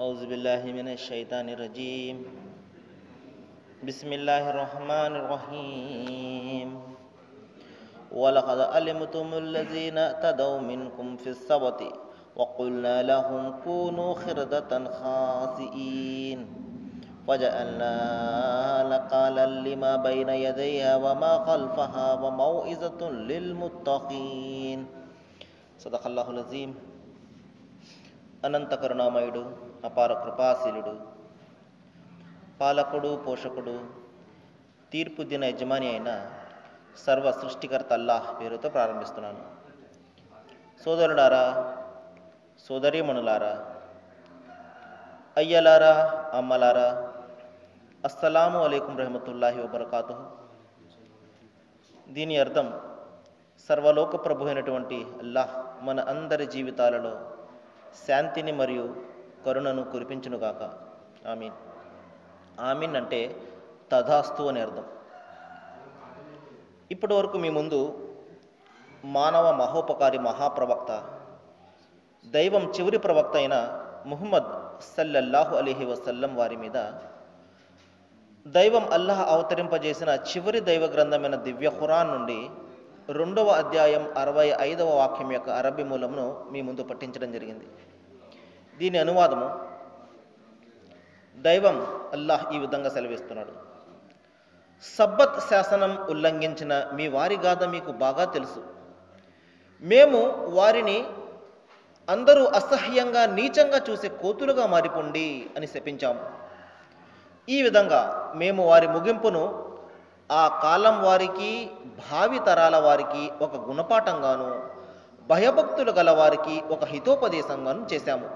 औज़ुबिल्लाहि मिनश्शैतानिर्रजीम बिस्मिल्लाहिर्रहमानिर्रहीम वलक़द अलिमतुमुल्लज़ीना तदौ मिनकुम फ़िस्सबति वक़ुल्ना लहुम कूनू क़िरदतन ख़ासिईन फ़जअल्नाहा नकालन lima ban यदैहा वमा ख़ल्फ़हा वमौइज़तुन लिल्मुत्तक़ीन सदक़ल्लाहुल अज़ीम। అనంత కరుణామయుడు, అపార కృపాశీలుడు, పాలకుడు, పోషకుడు, తీర్పు దిన యజమాని అయిన సర్వ సృష్టికర్త అల్లాహ్ పేరుతో ప్రారంభిస్తున్నాను. సోదరులారా, సోదరీమణులారా, అయ్యలారా, అమ్మలారా, అస్సలాము అలైకుం రహమతుల్లాహి వబరకాతుహు. దీని అర్థం, సర్వలోక ప్రభు అయినటువంటి అల్లాహ్ మన అందరి జీవితాలలో శాంతిని మరియు కరుణను కురిపించునుగాక. ఆమీన్. ఆమీన్ అంటే తథాస్తు అని అర్థం. ఇప్పటి వరకు మీ ముందు మానవ మహోపకారి మహాప్రవక్త, దైవం చివరి ప్రవక్త అయిన ముహమ్మద్ సల్లల్లాహు అలైహి వసల్లం వారి మీద దైవం అల్లాహ్ అవతరింపజేసిన చివరి దైవ గ్రంథమైన దివ్య ఖురాన్ నుండి 2వ అధ్యాయం 65వ వాక్యం యొక్క అరబ్బీ మూలమును మీ ముందు పట్టించడం జరిగింది. దీని అనువాదము, దైవం అల్లాహ్ ఈ విధంగా సెలవిస్తున్నాడు: సబ్బత్ శాసనం ఉల్లంఘించిన మీ వారి గాథ మీకు బాగా తెలుసు. మేము వారిని అందరూ అసహ్యంగా నీచంగా చూసే కోతులుగా మారిపోండి అని శపించాము. ఈ విధంగా మేము వారి ముగింపును ఆ కాలం వారికి, భావి తరాల వారికి ఒక గుణపాఠంగాను, భయభక్తులు గల వారికి ఒక హితోపదేశంగాను చేశాము.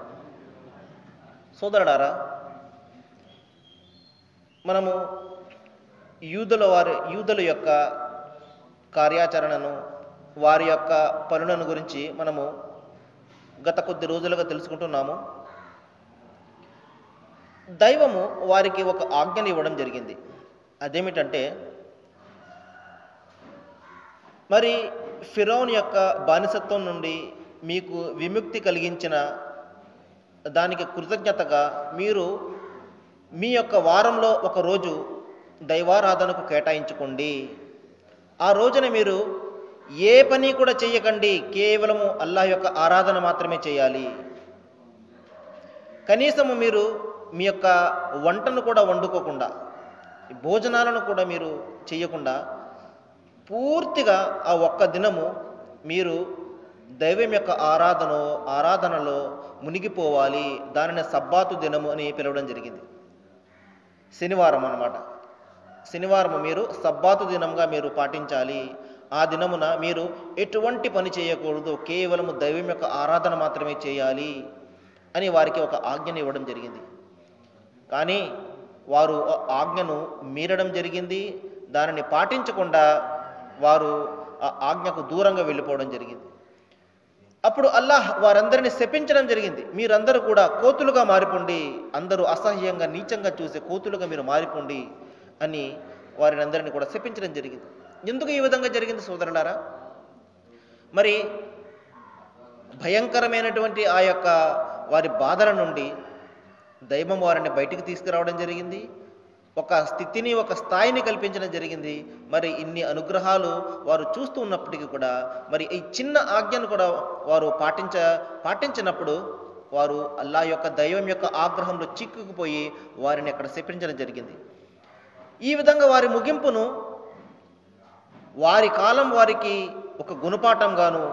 సోదరులారా, మనము యూదుల యొక్క కార్యాచరణను, వారి యొక్క పనులను గురించి మనము గత కొద్ది రోజులుగా తెలుసుకుంటున్నాము. దైవము వారికి ఒక ఆజ్ఞను ఇవ్వడం జరిగింది. అదేమిటంటే, మరి ఫిరౌన్ యొక్క బానిసత్వం నుండి మీకు విముక్తి కలిగించిన దానికి కృతజ్ఞతగా మీరు మీ యొక్క వారంలో ఒక రోజు దైవారాధనకు కేటాయించుకోండి. ఆ రోజున మీరు ఏ పని కూడా చేయకండి, కేవలము అల్లాహ్ యొక్క ఆరాధన మాత్రమే చేయాలి. కనీసము మీరు మీ యొక్క వంటను కూడా వండుకోకుండా, భోజనాలను కూడా మీరు చేయకుండా పూర్తిగా ఆ ఒక్క దినము మీరు దైవం యొక్క ఆరాధనలో మునిగిపోవాలి. దానిని సబ్బాతు దినము అని పిలవడం జరిగింది. శనివారం అన్నమాట. శనివారము మీరు సబ్బాతు దినంగా మీరు పాటించాలి. ఆ దినమున మీరు ఎటువంటి పని చేయకూడదు, కేవలము దైవం యొక్క ఆరాధన మాత్రమే చేయాలి అని వారికి ఒక ఆజ్ఞను ఇవ్వడం జరిగింది. కానీ వారు ఆజ్ఞను మీరడం జరిగింది. దానిని పాటించకుండా వారు ఆ ఆజ్ఞకు దూరంగా వెళ్ళిపోవడం జరిగింది. అప్పుడు అల్లాహ్ వారందరినీ శపించడం జరిగింది. మీరందరూ కూడా కోతులుగా మారిపోండి, అందరూ అసహ్యంగా నీచంగా చూసే కోతులుగా మీరు మారిపోండి అని వారిని అందరినీ కూడా శపించడం జరిగింది. ఎందుకు ఈ విధంగా జరిగింది సోదరులారా? మరి భయంకరమైనటువంటి ఆ యొక్క వారి బాధల నుండి దైవం వారిని బయటికి తీసుకురావడం జరిగింది. ఒక స్థితిని, ఒక స్థాయిని కల్పించడం జరిగింది. మరి ఇన్ని అనుగ్రహాలు వారు చూస్తూ ఉన్నప్పటికీ కూడా మరి ఈ చిన్న ఆజ్ఞను కూడా వారు పాటించినప్పుడు వారు అల్లాహ్ యొక్క దైవం యొక్క ఆగ్రహంలో చిక్కుకుపోయి వారిని అక్కడ శపించడం జరిగింది. ఈ విధంగా వారి ముగింపును వారి కాలం వారికి ఒక గుణపాఠంగాను,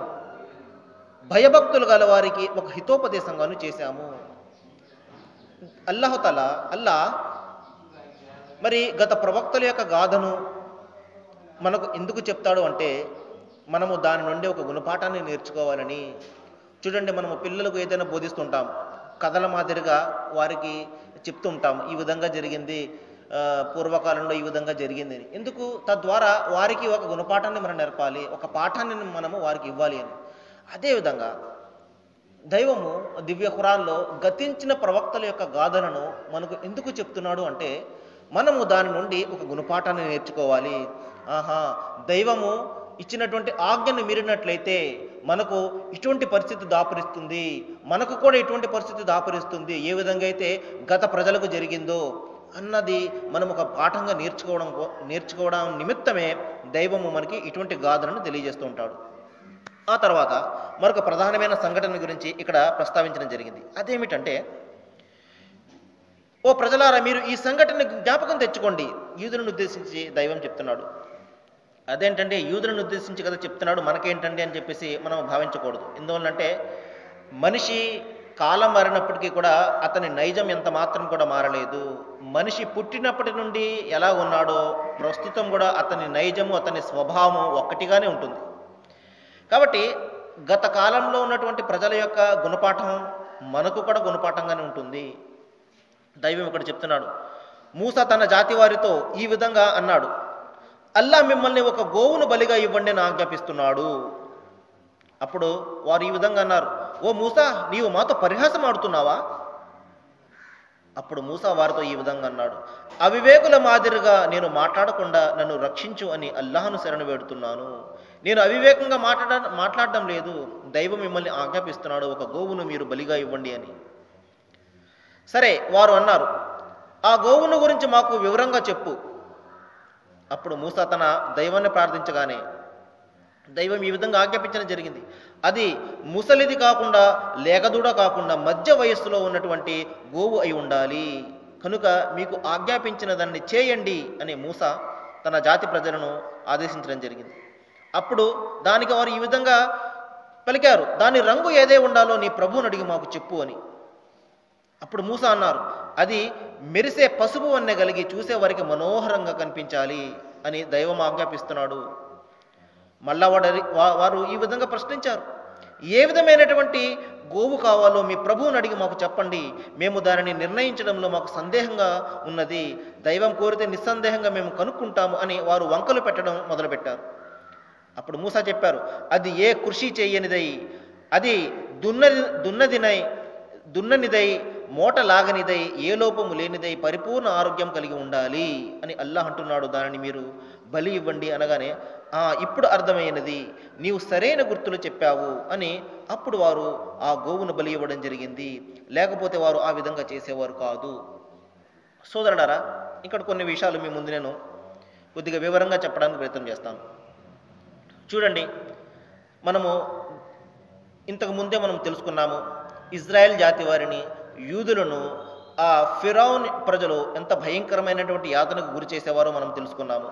భయభక్తులు గల వారికి ఒక హితోపదేశంగాను చేశాము. అల్లాహ్ మరి గత ప్రవక్తల యొక్క గాథను మనకు ఎందుకు చెప్తాడు అంటే, మనము దాని నుండి ఒక గుణపాఠాన్ని నేర్చుకోవాలని. చూడండి, మనము పిల్లలకు ఏదైనా బోధిస్తుంటాం, కథల మాదిరిగా వారికి చెప్తుంటాం, ఈ విధంగా జరిగింది, పూర్వకాలంలో ఈ విధంగా జరిగింది. ఎందుకు? తద్వారా వారికి ఒక గుణపాఠాన్ని మనం నేర్పాలి, ఒక పాఠాన్ని మనము వారికి ఇవ్వాలి అని. అదేవిధంగా దైవము దివ్య ఖురాన్లో గతించిన ప్రవక్తల యొక్క గాథలను మనకు ఎందుకు చెప్తున్నాడు అంటే, మనము దాని నుండి ఒక గుణపాఠాన్ని నేర్చుకోవాలి. దైవము ఇచ్చినటువంటి ఆజ్ఞను మీరినట్లయితే మనకు ఇటువంటి పరిస్థితి దాపురిస్తుంది, మనకు కూడా ఇటువంటి పరిస్థితి దాపురిస్తుంది, ఏ విధంగా అయితే గత ప్రజలకు జరిగిందో అన్నది మనం ఒక పాఠంగా నేర్చుకోవడం నిమిత్తమే దైవము మనకి ఇటువంటి గాథలను తెలియజేస్తూ ఉంటాడు. ఆ తర్వాత మరొక ప్రధానమైన సంఘటన గురించి ఇక్కడ ప్రస్తావించడం జరిగింది. అదేమిటంటే, ఓ ప్రజలారా, మీరు ఈ సంఘటన జ్ఞాపకం తెచ్చుకోండి. యూదులను ఉద్దేశించి దైవం చెప్తున్నాడు. అదేంటంటే, యూదులను ఉద్దేశించి కదా చెప్తున్నాడు, మనకేంటండి అని చెప్పేసి మనం భావించకూడదు. ఎందువల్లంటే, మనిషి కాలం మారినప్పటికీ కూడా అతని నైజం ఎంత మాత్రం కూడా మారలేదు. మనిషి పుట్టినప్పటి నుండి ఎలా ఉన్నాడో ప్రస్తుతం కూడా అతని నైజము, అతని స్వభావము ఒక్కటిగానే ఉంటుంది. కాబట్టి గత కాలంలో ఉన్నటువంటి ప్రజల యొక్క గుణపాఠం మనకు కూడా గుణపాఠంగానే ఉంటుంది. దైవం ఇక్కడ చెప్తున్నాడు, మూసా తన జాతి వారితో ఈ విధంగా అన్నాడు, అల్లా మిమ్మల్ని ఒక గోవును బలిగా ఇవ్వండి అని ఆజ్ఞాపిస్తున్నాడు. అప్పుడు వారు ఈ విధంగా అన్నారు, ఓ మూసా, నీవు మాతో పరిహాసం ఆడుతున్నావా? అప్పుడు మూసా వారితో ఈ విధంగా అన్నాడు, అవివేకుల మాదిరిగా నేను మాట్లాడకుండా నన్ను రక్షించు అని అల్లాహను శరణు వేడుతున్నాను. నేను అవివేకంగా మాట్లాడడం లేదు. దైవం మిమ్మల్ని ఆజ్ఞాపిస్తున్నాడు, ఒక గోవును మీరు బలిగా ఇవ్వండి అని. సరే, వారు అన్నారు, ఆ గోవును గురించి మాకు వివరంగా చెప్పు. అప్పుడు మూసా తన దైవాన్ని ప్రార్థించగానే దైవం ఈ విధంగా ఆజ్ఞాపించడం జరిగింది, అది ముసలిది కాకుండా లేగదూడ కాకుండా మధ్య వయస్సులో ఉన్నటువంటి గోవు అయి ఉండాలి. కనుక మీకు ఆజ్ఞాపించిన దాన్ని చేయండి అని మూసా తన జాతి ప్రజలను ఆదేశించడం జరిగింది. అప్పుడు దానికి వారు ఈ విధంగా పలికారు, దాని రంగు ఏదే ఉండాలో నీ ప్రభువుని అడిగి మాకు చెప్పు అని. అప్పుడు మూసా అన్నారు, అది మెరిసే పసుపు వన్నె కలిగి చూసేవారికి మనోహరంగా కనిపించాలి అని దైవం ఆజ్ఞాపిస్తున్నాడు. మళ్ళా వారు ఈ విధంగా ప్రశ్నించారు, ఏ విధమైనటువంటి గోవు కావాలో మీ ప్రభువుని అడిగి మాకు చెప్పండి, మేము దానిని నిర్ణయించడంలో మాకు సందేహంగా ఉన్నది. దైవం కోరితే నిస్సందేహంగా మేము కనుక్కుంటాము అని వారు వంకలు పెట్టడం మొదలుపెట్టారు. అప్పుడు మూసా చెప్పారు, అది ఏ కృషి చేయనిదై, అది దున్ననిదై మోట లాగనిదై, ఏ లోపము లేనిదై పరిపూర్ణ ఆరోగ్యం కలిగి ఉండాలి అని అల్లాహ్ అంటున్నాడు. దానిని మీరు బలి ఇవ్వండి అనగానే, ఇప్పుడు అర్థమైనది, నీవు సరైన గుర్తులు చెప్పావు అని అప్పుడు వారు ఆ గోవును బలి ఇవ్వడం జరిగింది. లేకపోతే వారు ఆ విధంగా చేసేవారు కాదు. సోదరులారా, ఇక్కడ కొన్ని విషయాలు మీ ముందు నేను కొద్దిగా వివరంగా చెప్పడానికి ప్రయత్నం చేస్తాను. చూడండి, మనము ఇంతకు ముందే మనం తెలుసుకున్నాము, ఇజ్రాయెల్ జాతి వారిని, యూదులను ఆ ఫిరౌన్ ప్రజలు ఎంత భయంకరమైనటువంటి యాతనకు గురి చేసేవారో మనం తెలుసుకున్నాము.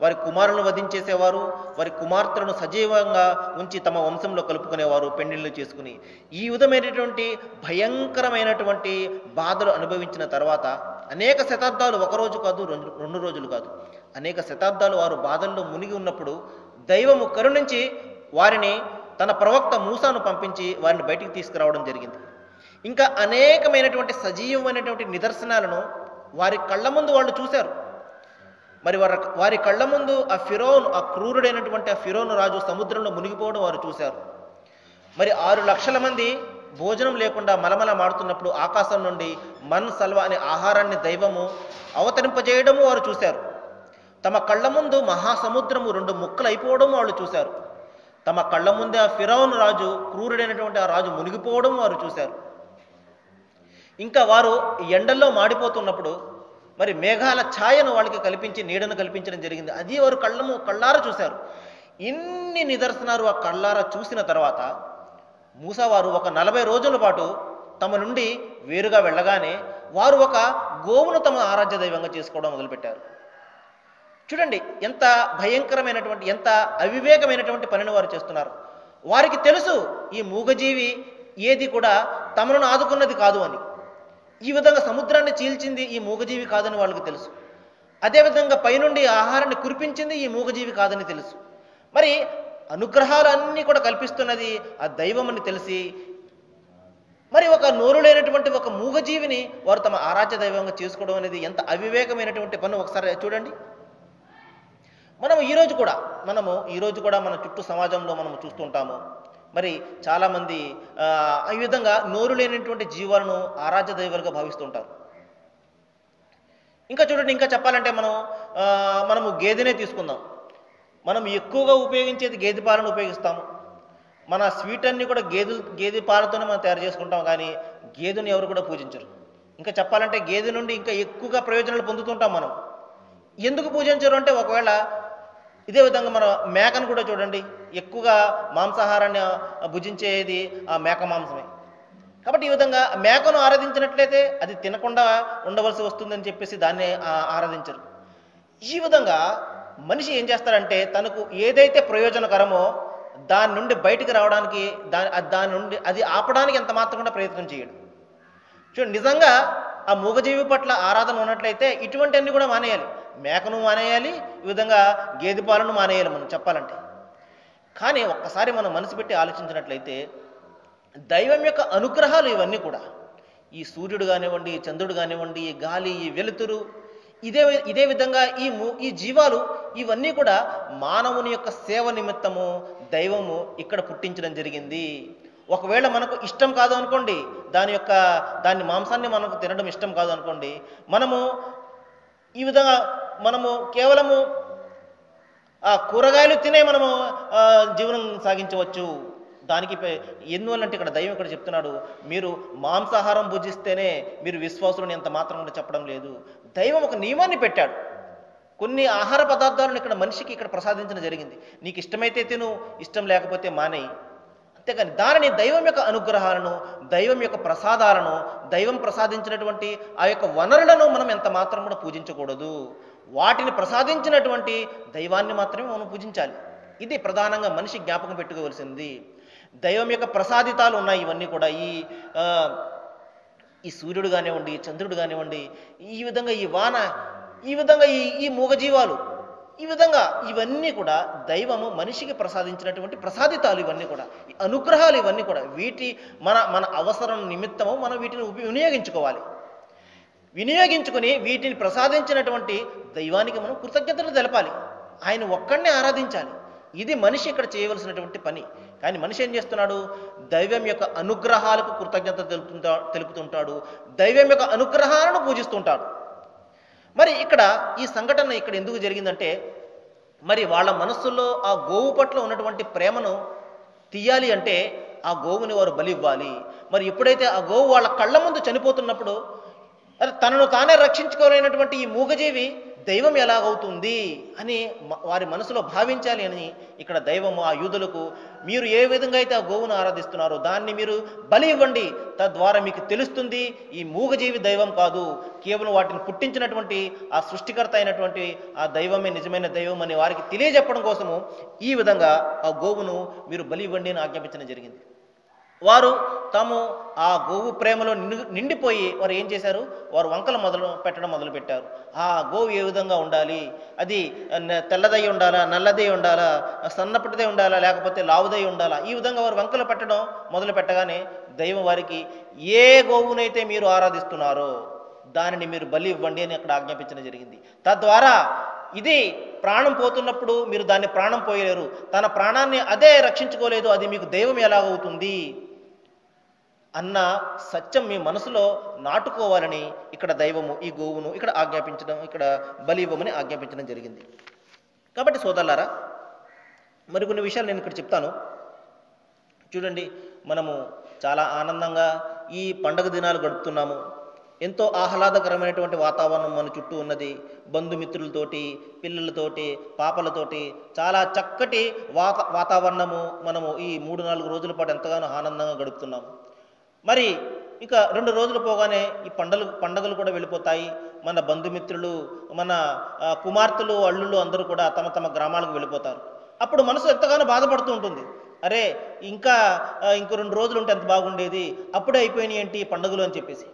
వారి కుమారులను వధించేసేవారు, వారి కుమార్తెలను సజీవంగా ఉంచి తమ వంశంలో కలుపుకునేవారు, పెళ్లిళ్ళు చేసుకుని. ఈ విధమైనటువంటి భయంకరమైనటువంటి బాధలు అనుభవించిన తర్వాత అనేక శతాబ్దాలు, ఒకరోజు కాదు, 2 రోజులు కాదు, అనేక శతాబ్దాలు వారు బాధల్లో మునిగి ఉన్నప్పుడు దైవము కరుణించి వారిని తన ప్రవక్త మూసాను పంపించి వారిని బయటికి తీసుకురావడం జరిగింది. ఇంకా అనేకమైనటువంటి సజీవమైనటువంటి నిదర్శనాలను వారి కళ్ళ ముందు వాళ్ళు చూశారు. మరి వారి కళ్ళ ముందు ఆ క్రూరుడైనటువంటి ఆ ఫిరోను రాజు సముద్రంలో మునిగిపోవడం వారు చూశారు. మరి 6 లక్షల మంది భోజనం లేకుండా మలమల మాడుతున్నప్పుడు ఆకాశం నుండి మన్ సల్వా అనే ఆహారాన్ని దైవము అవతరింపజేయడము వారు చూశారు. తమ కళ్ళ ముందు మహాసముద్రము 2 ముక్కలు అయిపోవడం వాళ్ళు చూశారు. తమ కళ్ళ ముందే ఆ ఫిరౌను రాజు, క్రూరుడైనటువంటి ఆ రాజు మునిగిపోవడం వారు చూశారు. ఇంకా వారు ఎండల్లో మాడిపోతున్నప్పుడు మరి మేఘాల ఛాయను వాళ్ళకి కల్పించి, నీడను కల్పించడం జరిగింది. అది వారు కళ్ళారా చూశారు. ఇన్ని నిదర్శనాలు ఆ కళ్ళారా చూసిన తర్వాత మూసా వారు ఒక 40 రోజుల పాటు తమ నుండి వేరుగా వెళ్ళగానే వారు ఒక గోవును తమ ఆరాధ్య దైవంగా చేసుకోవడం మొదలుపెట్టారు. చూడండి, ఎంత భయంకరమైనటువంటి, ఎంత అవివేకమైనటువంటి పనిని వారు చేస్తున్నారు. వారికి తెలుసు ఈ మూగజీవి ఏది కూడా తమను ఆదుకున్నది కాదు అని. ఈ విధంగా సముద్రాన్ని చీల్చింది ఈ మూగజీవి కాదని వాళ్ళకి తెలుసు. అదేవిధంగా పైనుండి ఆహారాన్ని కురిపించింది ఈ మూగజీవి కాదని తెలుసు. మరి అనుగ్రహాలన్నీ కూడా కల్పిస్తున్నది ఆ దైవం అని తెలిసి మరి ఒక నోరు లేనటువంటి ఒక మూగజీవిని వారు తమ ఆరాధ్య దైవంగా చేసుకోవడం అనేది ఎంత అవివేకమైనటువంటి పని ఒకసారి చూడండి. మనము ఈరోజు కూడా మన చుట్టూ సమాజంలో మనం చూస్తుంటాము. మరి చాలామంది ఈ విధంగా నోరు లేనటువంటి జీవాలను ఆరాధ్య దైవాలుగా భావిస్తుంటారు. ఇంకా చూడండి, ఇంకా చెప్పాలంటే మనము గేదెనే తీసుకుందాం. మనం ఎక్కువగా ఉపయోగించేది గేదె పాలను ఉపయోగిస్తాము. మన స్వీట్ అన్నీ కూడా గేదె పాలతోనే మనం తయారు చేసుకుంటాం, కానీ గేదెని ఎవరు కూడా పూజించరు. ఇంకా చెప్పాలంటే గేదె నుండి ఇంకా ఎక్కువగా ప్రయోజనాలు పొందుతుంటాం మనం. ఎందుకు పూజించరు అంటే, ఒకవేళ ఇదే విధంగా మన మేకను కూడా చూడండి, ఎక్కువగా మాంసాహారాన్ని భుజించేది ఆ మేక మాంసమే. కాబట్టి ఈ విధంగా మేకను ఆరాధించినట్లయితే అది తినకుండా ఉండవలసి వస్తుందని చెప్పేసి దాన్ని ఆరాధించరు. ఈ విధంగా మనిషి ఏం చేస్తాడంటే, తనకు ఏదైతే ప్రయోజనకరమో దాని నుండి బయటికి రావడానికి, దాని నుండి అది ఆపడానికి ఎంత మాత్రం కూడా ప్రయత్నం చేయడు. చూడండి, నిజంగా ఆ మూగజీవి పట్ల ఆరాధన ఉన్నట్లయితే ఇటువంటి అన్ని కూడా మానేయాలి. మేకను మానేయాలి, ఈ విధంగా గేదె పాలను మానేయాలి మనం చెప్పాలంటే. కానీ ఒక్కసారి మనం మనసు పెట్టి ఆలోచించినట్లయితే దైవం యొక్క అనుగ్రహాలు ఇవన్నీ కూడా, ఈ సూర్యుడు కానివ్వండి, చంద్రుడు కానివ్వండి, ఈ గాలి, ఈ వెలుతురు, ఇదే విధంగా ఈ జీవాలు ఇవన్నీ కూడా మానవుని యొక్క సేవ నిమిత్తము దైవము ఇక్కడ పుట్టించడం జరిగింది. ఒకవేళ మనకు ఇష్టం కాదు అనుకోండి, దాని మాంసాన్ని మనకు తినడం ఇష్టం కాదు అనుకోండి, మనము ఈ విధంగా మనము కేవలము ఆ కూరగాయలు తినే మనము జీవనం సాగించవచ్చు. దానికి ఎందువల్లంటే ఇక్కడ దైవం ఇక్కడ చెప్తున్నాడు, మీరు మాంసాహారం భుజిస్తేనే మీరు విశ్వాసులని ఎంత మాత్రం కూడా చెప్పడం లేదు. దైవం ఒక నియమాన్ని పెట్టాడు. కొన్ని ఆహార పదార్థాలను ఇక్కడ మనిషికి ఇక్కడ ప్రసాదించడం జరిగింది. నీకు ఇష్టమైతే తిను, ఇష్టం లేకపోతే మానేయి. అంతేకాని దానిని దైవం యొక్క అనుగ్రహాలను, దైవం యొక్క ప్రసాదాలను, దైవం ప్రసాదించినటువంటి ఆ యొక్క వనరులను మనం ఎంత మాత్రం కూడా పూజించకూడదు. వాటిని ప్రసాదించినటువంటి దైవాన్ని మాత్రమే మనం పూజించాలి. ఇది ప్రధానంగా మనిషి జ్ఞాపకం పెట్టుకోవలసింది. దైవం యొక్క ప్రసాదితాలు ఉన్నాయి ఇవన్నీ కూడా. ఈ సూర్యుడు కానివ్వండి, చంద్రుడు కానివ్వండి, ఈ విధంగా ఈ వాన, ఈ విధంగా ఈ మూగజీవాలు, ఈ విధంగా ఇవన్నీ కూడా దైవము మనిషికి ప్రసాదించినటువంటి ప్రసాదితాలు. ఇవన్నీ కూడా ఈ అనుగ్రహాలు, ఇవన్నీ కూడా మన అవసరం నిమిత్తము మనం వీటిని వినియోగించుకోవాలి. వినియోగించుకుని వీటిని ప్రసాదించినటువంటి దైవానికి మనం కృతజ్ఞతలు తెలపాలి. ఆయన ఒక్కడినే ఆరాధించాలి. ఇది మనిషి ఇక్కడ చేయవలసినటువంటి పని. కానీ మనిషి ఏం చేస్తున్నాడు, దైవం యొక్క అనుగ్రహాలకు కృతజ్ఞత తెలుపుతుంటాడు, దైవం యొక్క అనుగ్రహాలను పూజిస్తుంటాడు. మరి ఇక్కడ ఈ సంఘటన ఇక్కడ ఎందుకు జరిగిందంటే, మరి వాళ్ళ మనస్సుల్లో ఆ గోవు పట్ల ఉన్నటువంటి ప్రేమను తీయాలి అంటే ఆ గోవుని వారు బలి ఇవ్వాలి. మరి ఎప్పుడైతే ఆ గోవు వాళ్ళ కళ్ళ ముందు చనిపోతున్నప్పుడు తనను తానే రక్షించుకోలేనటువంటి ఈ మూగజీవి దైవం ఎలాగవుతుంది అని వారి మనసులో భావించాలి అని ఇక్కడ దైవము ఆ యూదులకు, మీరు ఏ విధంగా అయితే ఆ గోవును ఆరాధిస్తున్నారో దాన్ని మీరు బలి ఇవ్వండి, తద్వారా మీకు తెలుస్తుంది ఈ మూగజీవి దైవం కాదు, కేవలం వాటిని పుట్టించినటువంటి ఆ సృష్టికర్త అయినటువంటి ఆ దైవమే నిజమైన దైవం అని వారికి తెలియజెప్పడం కోసము ఈ విధంగా ఆ గోవును మీరు బలి ఇవ్వండి అని ఆజ్ఞాపించడం జరిగింది. వారు తాము ఆ గోవు ప్రేమలో నిండిపోయి వారు ఏం చేశారు, వారు వంకలు పెట్టడం మొదలుపెట్టారు. ఆ గోవు ఏ విధంగా ఉండాలి, అది తెల్లదై ఉండాలా, నల్లదై ఉండాలా, సన్నపటిదై ఉండాలా, లేకపోతే లావుదై ఉండాలా, ఈ విధంగా వారు వంకలు పెట్టడం మొదలు పెట్టగానే దైవం వారికి ఏ గోవునైతే మీరు ఆరాధిస్తున్నారో దానిని మీరు బలి ఇవ్వండి అని అక్కడ ఆజ్ఞాపించడం జరిగింది. తద్వారా ఇది ప్రాణం పోతున్నప్పుడు మీరు దాన్ని ప్రాణం పోయలేరు, తన ప్రాణాన్ని అదే రక్షించుకోలేదు, అది మీకు దైవం ఎలాగవుతుంది అన్న సత్యం మీ మనసులో నాటుకోవాలని ఇక్కడ దైవము ఈ గోవును ఇక్కడ ఆజ్ఞాపించడం, ఇక్కడ బలి ఇవ్వమని ఆజ్ఞాపించడం జరిగింది. కాబట్టి సోదరులారా, మరికొన్ని విషయాలు నేను ఇక్కడ చెప్తాను. చూడండి, మనము చాలా ఆనందంగా ఈ పండగ దినాలు గడుపుతున్నాము. ఎంతో ఆహ్లాదకరమైనటువంటి వాతావరణం మన చుట్టూ ఉన్నది. బంధుమిత్రులతోటి, పిల్లలతోటి, పాపలతోటి చాలా చక్కటి వాతావరణము మనము ఈ 3-4 రోజుల పాటు ఎంతగానో ఆనందంగా గడుపుతున్నాము. మరి ఇక 2 రోజులు పోగానే ఈ పండగలు కూడా వెళ్ళిపోతాయి. మన బంధుమిత్రులు, మన కుమార్తెలు, అల్లుళ్ళు అందరూ కూడా తమ తమ గ్రామాలకు వెళ్ళిపోతారు. అప్పుడు మనసు ఎంతగానో బాధపడుతూ ఉంటుంది. అరే, ఇంకో 2 రోజులు ఉంటే ఎంత బాగుండేది, అప్పుడే అయిపోయినాయి ఏంటి పండుగలు అని చెప్పేసి.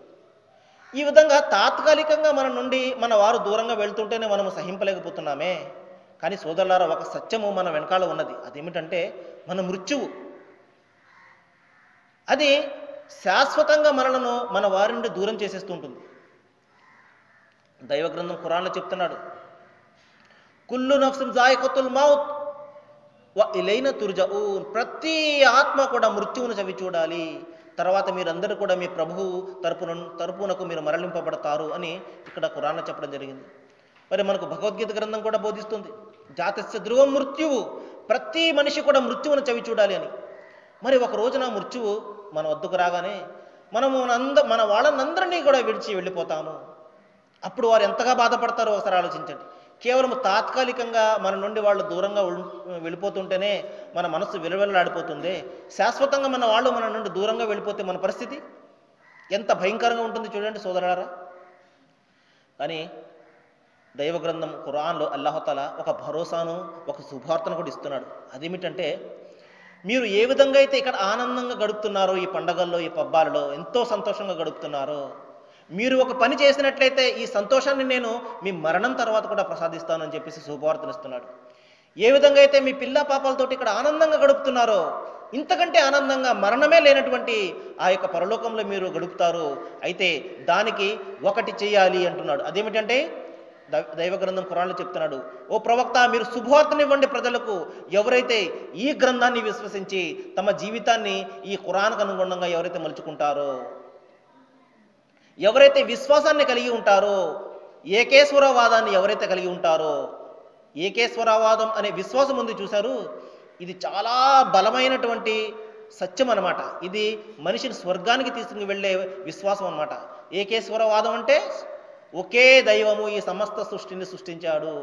ఈ విధంగా తాత్కాలికంగా మన నుండి మన వారు దూరంగా వెళ్తుంటేనే మనము సహింపలేకపోతున్నామే. కానీ సోదరులారా, ఒక సత్యము మన వెనకాల ఉన్నది. అదేమిటంటే మన మృత్యువు. అది శాశ్వతంగా మనలను మన వారి నుండి దూరం చేసేస్తుంటుంది. దైవ గ్రంథం ఖురాన్లో చెప్తున్నాడు, కుల్లు నఫ్సిన్ జాయిఖతుల్ మౌత్ వ ఇలైనా తుర్జఊన్. ప్రతి ఆత్మ కూడా మృత్యువును చవి చూడాలి, తర్వాత మీరందరూ కూడా మీ ప్రభువు తరపునకు మీరు మరలింపబడతారు అని ఇక్కడ ఖురాన్లో చెప్పడం జరిగింది. మరి మనకు భగవద్గీత గ్రంథం కూడా బోధిస్తుంది, జాతస్య ధ్రువం మృత్యువు, ప్రతి మనిషి కూడా మృత్యువును చవి చూడాలి అని. మరి ఒక రోజున మృత్యువు మన వద్దకు రాగానే మనము మన వాళ్ళనందరినీ కూడా విడిచి వెళ్ళిపోతాము. అప్పుడు వారు ఎంతగా బాధపడతారో ఒకసారి ఆలోచించండి. కేవలం తాత్కాలికంగా మన నుండి వాళ్ళు దూరంగా వెళ్ళిపోతుంటేనే మన మనసు విలువెల్లాడిపోతుంది. శాశ్వతంగా మన వాళ్ళు మన నుండి దూరంగా వెళ్ళిపోతే మన పరిస్థితి ఎంత భయంకరంగా ఉంటుంది చూడండి సోదరులారా. కానీ దైవ గ్రంథం ఖురాన్లో అల్లాహుతాలా ఒక భరోసాను, ఒక శుభార్తను కూడా ఇస్తున్నాడు. అదేమిటంటే, మీరు ఏ విధంగా అయితే ఇక్కడ ఆనందంగా గడుపుతున్నారో, ఈ పండగల్లో, ఈ పబ్బాలలో ఎంతో సంతోషంగా గడుపుతున్నారో, మీరు ఒక పని చేసినట్లయితే ఈ సంతోషాన్ని నేను మీ మరణం తర్వాత కూడా ప్రసాదిస్తానని చెప్పేసి శుభవార్తను ఇస్తున్నాడు. ఏ విధంగా అయితే మీ పిల్ల పాపాలతోటి ఇక్కడ ఆనందంగా గడుపుతున్నారో, ఇంతకంటే ఆనందంగా మరణమే లేనటువంటి ఆ యొక్క పరలోకంలో మీరు గడుపుతారు. అయితే దానికి ఒకటి చేయాలి అంటున్నాడు. అదేమిటంటే, దైవ గ్రంథం ఖురాన్లో చెప్తున్నాడు, ఓ ప్రవక్త, మీరు శుభవార్తనివ్వండి ప్రజలకు. ఎవరైతే ఈ గ్రంథాన్ని విశ్వసించి తమ జీవితాన్ని ఈ ఖురాన్కు అనుగుణంగా ఎవరైతే మలుచుకుంటారో, ఎవరైతే విశ్వాసాన్ని కలిగి ఉంటారో, ఏకేశ్వరవాదాన్ని ఎవరైతే కలిగి ఉంటారో, ఏకేశ్వరవాదం అనే విశ్వాసం ఉంది చూశారు, ఇది చాలా బలమైనటువంటి సత్యం అన్నమాట. ఇది మనిషిని స్వర్గానికి తీసుకుని వెళ్ళే విశ్వాసం అన్నమాట. ఏకేశ్వరవాదం అంటే ఒకే దైవము ఈ సమస్త సృష్టిని సృష్టించాడు,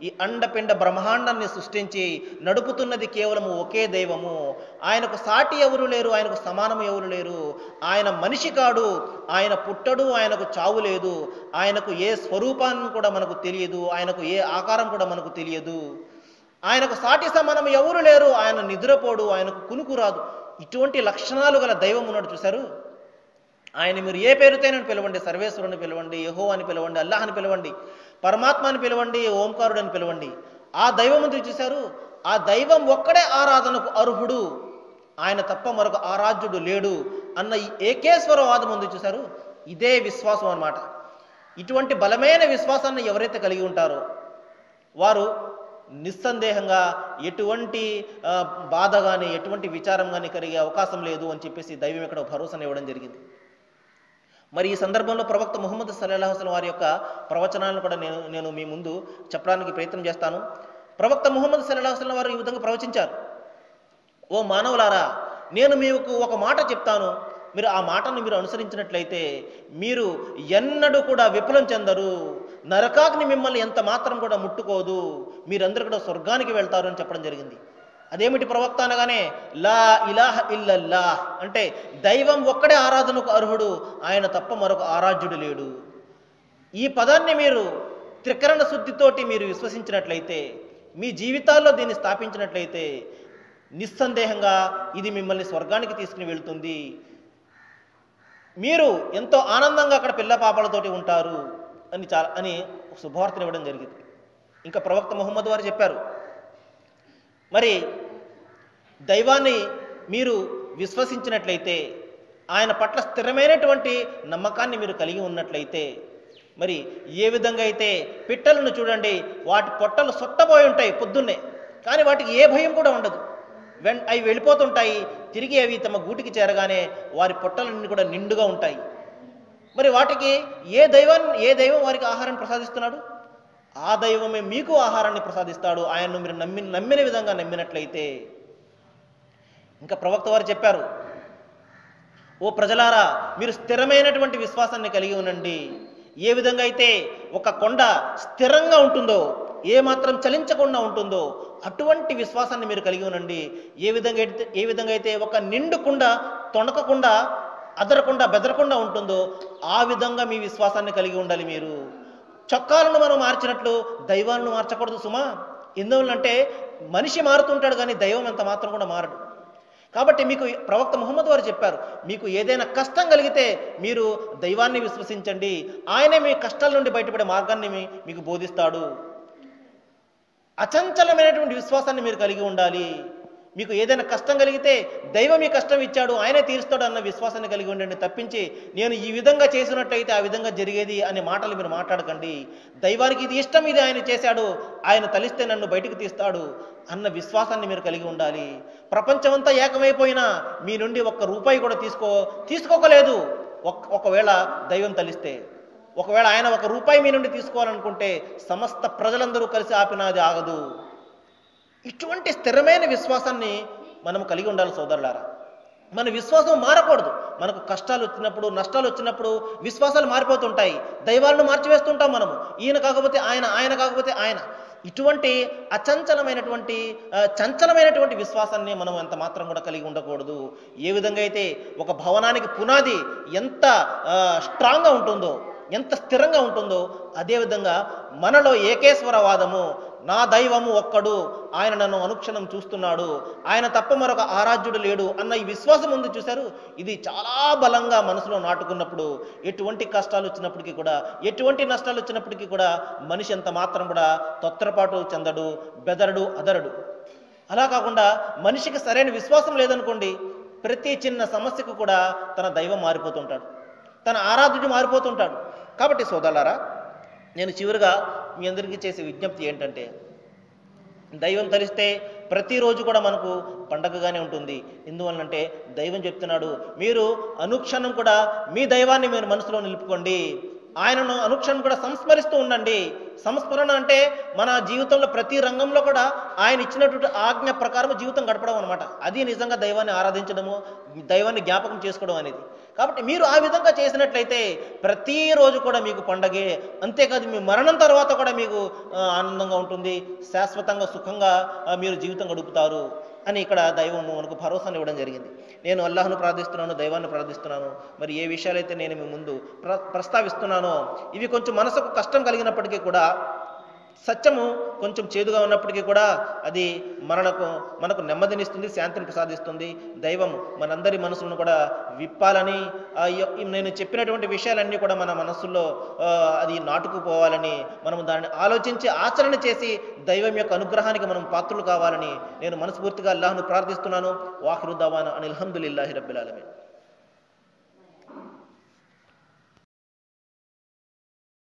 ఈ అండపిండ బ్రహ్మాండాన్ని సృష్టించి నడుపుతున్నది కేవలము ఒకే దైవము. ఆయనకు సాటి ఎవరు లేరు, ఆయనకు సమానము ఎవరు లేరు. ఆయన మనిషి కాడు, ఆయన పుట్టడు, ఆయనకు చావు లేదు, ఆయనకు ఏ స్వరూపాన్ని కూడా మనకు తెలియదు, ఆయనకు ఏ ఆకారం కూడా మనకు తెలియదు, ఆయనకు సాటి సమానం ఎవరు లేరు, ఆయన నిద్రపోడు, ఆయనకు కునుకు రాదు. ఇటువంటి లక్షణాలు గల దైవం ఉన్నాడు చూశారు. ఆయన మీరు ఏ పేరుతోనని పిలవండి, సర్వేశ్వరుని పిలవండి, యెహోవా అని పిలవండి, అల్లాహ్ అని పిలవండి, పరమాత్మ అని పిలవండి, ఓంకారుడు అని పిలవండి. ఆ దైవం ఉంది చూశారు, ఆ దైవం ఒక్కడే ఆరాధనకు అర్హుడు, ఆయన తప్ప మరొక ఆరాధ్యుడు లేడు అన్న ఈ ఏకేశ్వరవాదం ఉంది చూశారు. ఇదే విశ్వాసం అన్నమాట. ఇటువంటి బలమైన విశ్వాసాన్ని ఎవరైతే కలిగి ఉంటారో వారు నిస్సందేహంగా ఎటువంటి బాధ కానీ, ఎటువంటి విచారం కానీ కలిగే అవకాశం లేదు అని చెప్పేసి దైవం ఇక్కడ భరోసాను ఇవ్వడం జరిగింది. మరి ఈ సందర్భంలో ప్రవక్త ముహమ్మద్ సల్లల్లాహు అలైహి వసల్లం వారి యొక్క ప్రవచనాలను కూడా నేను మీ ముందు చెప్పడానికి ప్రయత్నం చేస్తాను. ప్రవక్త ముహమ్మద్ సల్లల్లాహు అలైహి వసల్లం వారు ఈ విధంగా ప్రవచించారు, ఓ మానవులారా, నేను మీకు ఒక మాట చెప్తాను, మీరు ఆ మాటను మీరు అనుసరించినట్లయితే మీరు ఎన్నడూ కూడా విఫలం చెందరు, నరకాగ్ని మిమ్మల్ని ఎంత మాత్రం కూడా ముట్టుకోదు, మీరందరూ కూడా స్వర్గానికి వెళ్తారు అని చెప్పడం జరిగింది. అదేమిటి ప్రవక్త అనగానే, లా ఇలాహ ఇల్లల్లాహ్ అంటే దైవం ఒక్కడే ఆరాధనకు అర్హుడు, ఆయన తప్ప మరొక ఆరాధ్యుడు లేడు. ఈ పదాన్ని మీరు త్రికరణ శుద్ధితోటి మీరు విశ్వసించినట్లయితే, మీ జీవితాల్లో దీన్ని స్థాపించినట్లయితే నిస్సందేహంగా ఇది మిమ్మల్ని స్వర్గానికి తీసుకుని వెళ్తుంది, మీరు ఎంతో ఆనందంగా అక్కడ పిల్ల పాపలతోటి ఉంటారు అని శుభవార్తను ఇవ్వడం జరిగింది. ఇంకా ప్రవక్త ముహమ్మద్ వారు చెప్పారు, మరి దైవాన్ని మీరు విశ్వసించినట్లయితే, ఆయన పట్ల స్థిరమైనటువంటి నమ్మకాన్ని మీరు కలిగి ఉన్నట్లయితే, మరి ఏ విధంగా అయితే పిట్టలను చూడండి, వాటి పొట్టలు సొట్టబోయి ఉంటాయి పొద్దున్నే, కానీ వాటికి ఏ భయం కూడా ఉండదు, అవి వెళ్ళిపోతుంటాయి, తిరిగి అవి తమ గూటికి చేరగానే వారి పొట్టలన్నీ కూడా నిండుగా ఉంటాయి. మరి వాటికి ఏ దైవం వారికి ఆహారాన్ని ప్రసాదిస్తున్నాడు? ఆ దైవమే మీకు ఆహారాన్ని ప్రసాదిస్తాడు, ఆయన్ను మీరు నమ్మిన విధంగా నమ్మినట్లయితే. ఇంకా ప్రవక్త వారు చెప్పారు, ఓ ప్రజలారా, మీరు స్థిరమైనటువంటి విశ్వాసాన్ని కలిగి ఉండండి. ఏ విధంగా అయితే ఒక కొండ స్థిరంగా ఉంటుందో, ఏ మాత్రం చలించకుండా ఉంటుందో, అటువంటి విశ్వాసాన్ని మీరు కలిగి ఉండండి. ఏ విధంగా అయితే ఒక నిండు కుండ తొణకకుండా, అదరకుండా, బెదరకుండా ఉంటుందో, ఆ విధంగా మీ విశ్వాసాన్ని కలిగి ఉండాలి. మీరు చొక్కాలను మనం మార్చినట్లు దైవాలను మార్చకూడదు సుమా. ఎందువల్లంటే మనిషి మారుతుంటాడు కానీ దైవం ఎంత మాత్రం కూడా మారడు. కాబట్టి మీకు ప్రవక్త ముహమ్మద్ వారు చెప్పారు, మీకు ఏదైనా కష్టం కలిగితే మీరు దైవాన్ని విశ్వసించండి, ఆయనే మీ కష్టాల నుండి బయటపడే మార్గాన్ని మీకు బోధిస్తాడు. అచంచలమైనటువంటి విశ్వాసాన్ని మీరు కలిగి ఉండాలి. మీకు ఏదైనా కష్టం కలిగితే దైవం ఈ కష్టం ఇచ్చాడు, ఆయనే తీరుస్తాడు అన్న విశ్వాసాన్ని కలిగి ఉండండి, తప్పించి నేను ఈ విధంగా చేసినట్టయితే ఆ విధంగా జరిగేది అనే మాటలు మీరు మాట్లాడకండి. దైవానికి ఇది ఇష్టం, ఇది ఆయన చేశాడు, ఆయన తలిస్తే నన్ను బయటకు తీస్తాడు అన్న విశ్వాసాన్ని మీరు కలిగి ఉండాలి. ప్రపంచమంతా ఏకమైపోయినా మీ నుండి ఒక్క రూపాయి కూడా తీసుకోకలేదు. ఒకవేళ దైవం తలిస్తే, ఒకవేళ ఆయన ఒక రూపాయి మీ నుండి తీసుకోవాలనుకుంటే సమస్త ప్రజలందరూ కలిసి ఆపినా అది ఆగదు. ఇటువంటి స్థిరమైన విశ్వాసాన్ని మనం కలిగి ఉండాలి సోదరులారా. మన విశ్వాసం మారకూడదు. మనకు కష్టాలు వచ్చినప్పుడు, నష్టాలు వచ్చినప్పుడు విశ్వాసాలు మారిపోతుంటాయి. దైవాలను మార్చివేస్తుంటాం మనము. ఈయన కాకపోతే ఆయన, ఆయన కాకపోతే ఆయన. ఇటువంటి అచంచలమైనటువంటి చంచలమైనటువంటి విశ్వాసాన్ని మనం ఎంత మాత్రం కూడా కలిగి ఉండకూడదు. ఏ విధంగా అయితే ఒక భవనానికి పునాది ఎంత స్ట్రాంగ్గా ఉంటుందో, ఎంత స్థిరంగా ఉంటుందో, అదేవిధంగా మనలో ఏకేశ్వరవాదము, నా దైవము ఒక్కడు, ఆయన నన్ను అనుక్షణం చూస్తున్నాడు, ఆయన తప్ప మరొక ఆరాధ్యుడు లేడు అన్న ఈ విశ్వాసం ఉంది చూశారు, ఇది చాలా బలంగా మనసులో నాటుకున్నప్పుడు ఎటువంటి కష్టాలు వచ్చినప్పటికీ కూడా, ఎటువంటి నష్టాలు వచ్చినప్పటికీ కూడా మనిషి ఎంత మాత్రం కూడా తొత్తరపాటు చెందడు, బెదరడు, అదరడు. అలా కాకుండా మనిషికి సరైన విశ్వాసం లేదనుకోండి, ప్రతి చిన్న సమస్యకు కూడా తన దైవం మారిపోతుంటాడు, తన ఆరాధ్యుడు మారిపోతుంటాడు. కాబట్టి సోదరులారా, నేను చివరిగా మీ అందరికీ చేసే విజ్ఞప్తి ఏంటంటే, దైవం తలిస్తే ప్రతిరోజు కూడా మనకు పండగగానే ఉంటుంది. ఎందువల్లంటే దైవం చెప్తున్నాడు, మీరు అనుక్షణం కూడా మీ దైవాన్ని మీరు మనసులో నిలుపుకోండి, ఆయనను అనుక్షణం కూడా సంస్మరిస్తూ ఉండండి. సంస్మరణ అంటే మన జీవితంలో ప్రతి రంగంలో కూడా ఆయన ఇచ్చినటువంటి ఆజ్ఞ ప్రకారం జీవితం గడపడం అనమాట. అది నిజంగా దైవాన్ని ఆరాధించడము, దైవాన్ని జ్ఞాపకం చేసుకోవడం అనేది. కాబట్టి మీరు ఆ విధంగా చేసినట్లయితే ప్రతిరోజు కూడా మీకు పండగే. అంతేకాదు, మీ మరణం తర్వాత కూడా మీకు ఆనందంగా ఉంటుంది, శాశ్వతంగా సుఖంగా మీరు జీవితం గడుపుతారు అని ఇక్కడ దైవము మనకు భరోసాను ఇవ్వడం జరిగింది. నేను అల్లాహ్ను ప్రార్థిస్తున్నాను, దైవాన్ని ప్రార్థిస్తున్నాను. మరి ఏ విషయాలైతే నేను మీ ముందు ప్రస్తావిస్తున్నానో ఇవి కొంచెం మనసుకు కష్టం కలిగినప్పటికీ కూడా, సత్యము కొంచెం చేదుగా ఉన్నప్పటికీ కూడా అది మనకు నెమ్మదినిస్తుంది, శాంతిని ప్రసాదిస్తుంది. దైవం మనందరి మనసులను కూడా విప్పాలని, నేను చెప్పినటువంటి విషయాలన్నీ కూడా మన మనస్సుల్లో అది నాటుకుపోవాలని, మనం దాన్ని ఆలోచించి ఆచరణ చేసి దైవం యొక్క అనుగ్రహానికి మనం పాత్రలు కావాలని నేను మనస్ఫూర్తిగా అల్లాహ్ను ప్రార్థిస్తున్నాను. వాఖిరు దవానా అనిల్ హమ్దులిల్లాహి రబ్బిల్ ఆలమీన్.